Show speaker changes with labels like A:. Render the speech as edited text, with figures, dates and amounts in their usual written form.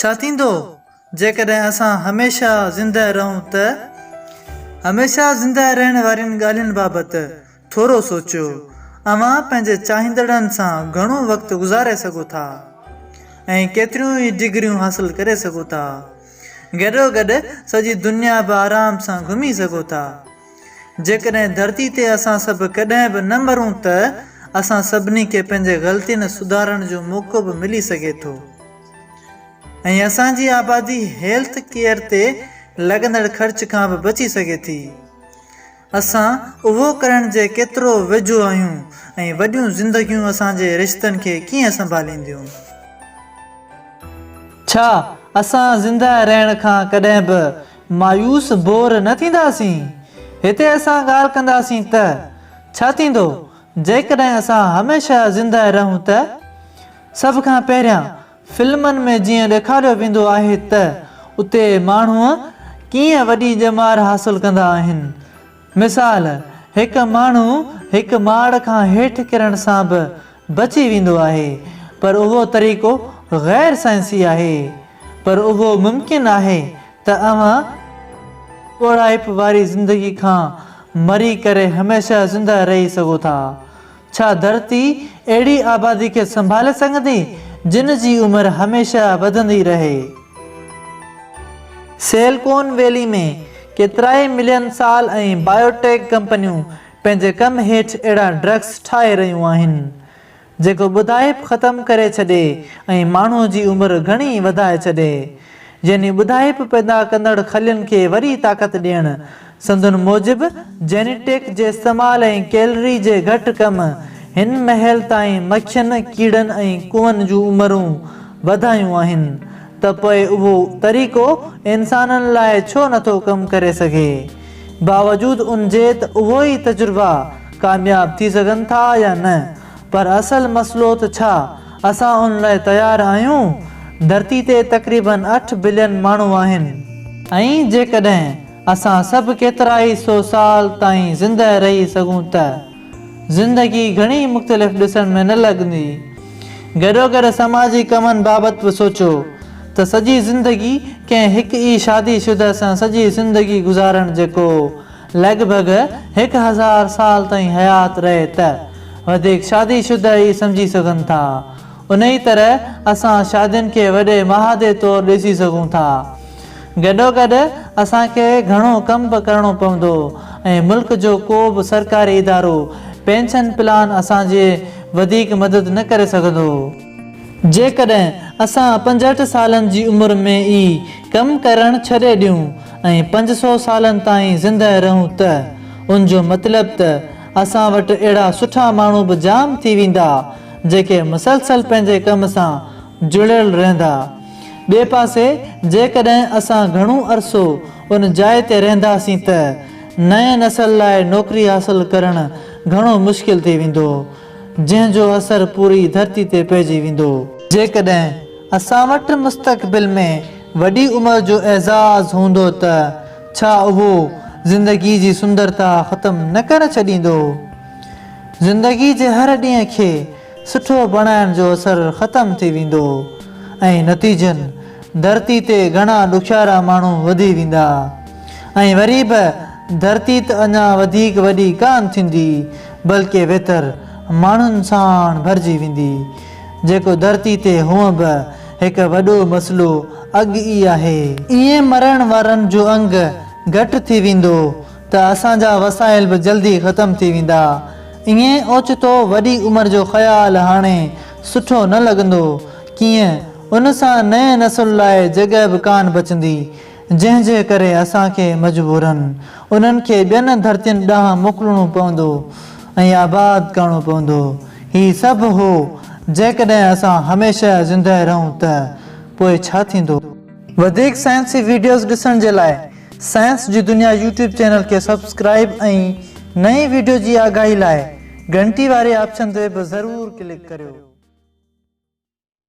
A: छा थींदो जेकॾहिं असां हमेशह ज़िंदह रहूं त? हमेशह ज़िंदह रहण वारियुनि ॻाल्हियुनि बाबति थोरो सोचियो। अव्हां पंहिंजे चाहींदड़नि सां घणो वक़्तु गुज़ारे सघो था ऐं केतिरियूं ई डिग्रियूं हासिल करे सघो था। गॾोगॾु सॼी दुनिया बि आराम सां घुमी सघो था। जेकॾहिं धरती ते असां सभु कॾहिं बि न मरूं त असां सभिनी खे पंहिंजे ग़लतियुनि सुधारण जो मौक़ो बि मिली सघे थो ऐं असांजी आबादी हेल्थ केयर ते लॻंदड़ ख़र्च खां बि बची सघे थी। असां उहो करण जे केतिरो वेझो आहियूं ऐं वॾियूं ज़िंदगियूं असांजे रिश्तनि खे कीअं संभालींदियूं। छा असां ज़िंदह रहण खां कॾहिं बि मायूस बोर न थींदासीं? हिते असां ॻाल्हि कंदासीं त छा थींदो जेकॾहिं असां हमेशह ज़िंदह रहूं त? सभ खां पहिरियां फिल्मनि में जीअं ॾेखारियो वेंदो आहे त उते माण्हू कीअं वॾी ॼमार हासिल कंदा आहिनि। मिसाल, हिकु माण्हू हिकु माड़ खां हेठि किरण सां बि बची वेंदो आहे, पर उहो तरीक़ो ग़ैर साइंसी आहे। पर उहो मुमकिन आहे त अव्हां ॻोड़ाइप वारी ज़िंदगी खां मरी करे हमेशह ज़िंदह रही सघो था। छा धरती अहिड़ी आबादी खे संभाले सघंदी जिन जी उमिरि हमेशह वधंदी रहे? सिलिकॉन वैली में केतिराई मिलियन साल ऐं बायोटेक कंपनियूं पंहिंजे कम हेठि अहिड़ा ड्रग्स ठाहे रहियूं आहिनि जेको ॿुधाइप ख़तमु करे छॾे ऐं माण्हूअ जी उमिरि घणी वधाए छॾे। यानी ॿुधाइप पैदा कंदड़ खलियुनि खे वरी ताक़त ॾियणु। संदन मूजिबि जेनेटिक जे इस्तेमालु ऐं कैलरी जे घटि कम हिन महल ताईं मखियुनि, कीड़नि ऐं कुअनि जूं उमिरूं वधायूं आहिनि त पोइ उहो तरीक़ो इंसाननि लाइ छो नथो कमु करे सघे? बावजूदु उन जे त उहो ई तजुर्बा कामयाबु थी सघनि था या न? पर असल मसइलो त छा असां उन लाइ तयारु आहियूं? धरती ते तक़रीबन 8 बिलियन माण्हू आहिनि ऐं जेकॾहिं असां सभु केतिरा ई सौ साल ताईं ज़िंदह रही सघूं त ज़िंदगी घणी मुख़्तलिफ़ ॾिसण में न लॻंदी। गॾोगॾु समाजी कमनि बाबति बि सोचो त सॼी ज़िंदगी कंहिं हिकु ई शादीशुदा सां सॼी ज़िंदगी गुज़ारणु जेको लॻभॻि 1000 साल ताईं हयात रहे त वधीक शादीशुदा ई सम्झी सघनि था। उन ई तरह असां शादियुनि खे वॾे महादे तौरु ॾिसी सघूं था। गॾोगॾु असांखे घणो कमु बि करिणो पवंदो ऐं मुल्क जो को बि सरकारी इदारो पेंशन प्लान असांजे वधीक मदद न करे सघंदो। जेकॾहिं असां 65 सालनि जी उमिरि में ई कमु करणु छॾे ॾियूं ऐं 500 सालनि ताईं ज़िंदह रहूं त उन जो मतिलबु त असां वटि अहिड़ा सुठा माण्हू बि जाम थी वेंदा जेके मुसलसल पंहिंजे कम सां जुड़ियल रहंदा। ॿिए पासे जेकॾहिं असां घणो अरसो उन जाइ ते रहंदासीं त नए नसल लाइ नौकरी हासिल करणु घणो मुश्किल थी वेंदो जंहिंजो असरु पूरी धरती ते पइजी वेंदो। जेकॾहिं असां वटि मुस्तक़बिल में वॾी उमिरि जो एज़ाज़ हूंदो त छा उहो ज़िंदगी जी सुंदरता ख़तमु न करे छॾींदो? ज़िंदगी जे हर ॾींहं खे सुठो बणाइण जो असरु ख़तमु थी वेंदो ऐं नतीजनि धरती ते घणा ॾुखियारा माण्हू वधी वेंदा ऐं वरी बि धरती त अञा वधीक वॾी कान थींदी बल्कि वेतर माण्हुनि सां भरिजी वेंदी। जेको धरती ते हूअं बि हिकु वॾो मसइलो अॻु ई आहे। ईअं मरण वारनि जो अंग घटि थी वेंदो त असांजा वसाइल बि जल्दी ख़तमु थी वेंदा। ईअं ओचितो वॾी उमिरि जो ख़्यालु हाणे सुठो न लॻंदो। कीअं उन सां नए नसुल लाइ जॻह बि कान बचंदी जंहिंजे करे असांखे मजबूरनि उन्हनि खे ॿियनि धरतियुनि ॾांहुं मोकिलणो पवंदो ऐं आबाद करणो पवंदो। हीउ सभु हो जेकॾहिं असां हमेशह ज़िंदह रहूं त पोइ छा थींदो? वधीक साइंसी वीडियोज़ ॾिसण जे लाइ साइंस जी दुनिया यूट्यूब चैनल खे सब्सक्राइब ऐं नई वीडियो जी आगाही लाइ घंटी वारे ऑप्शन ते बि ज़रूरु क्लिक करियो।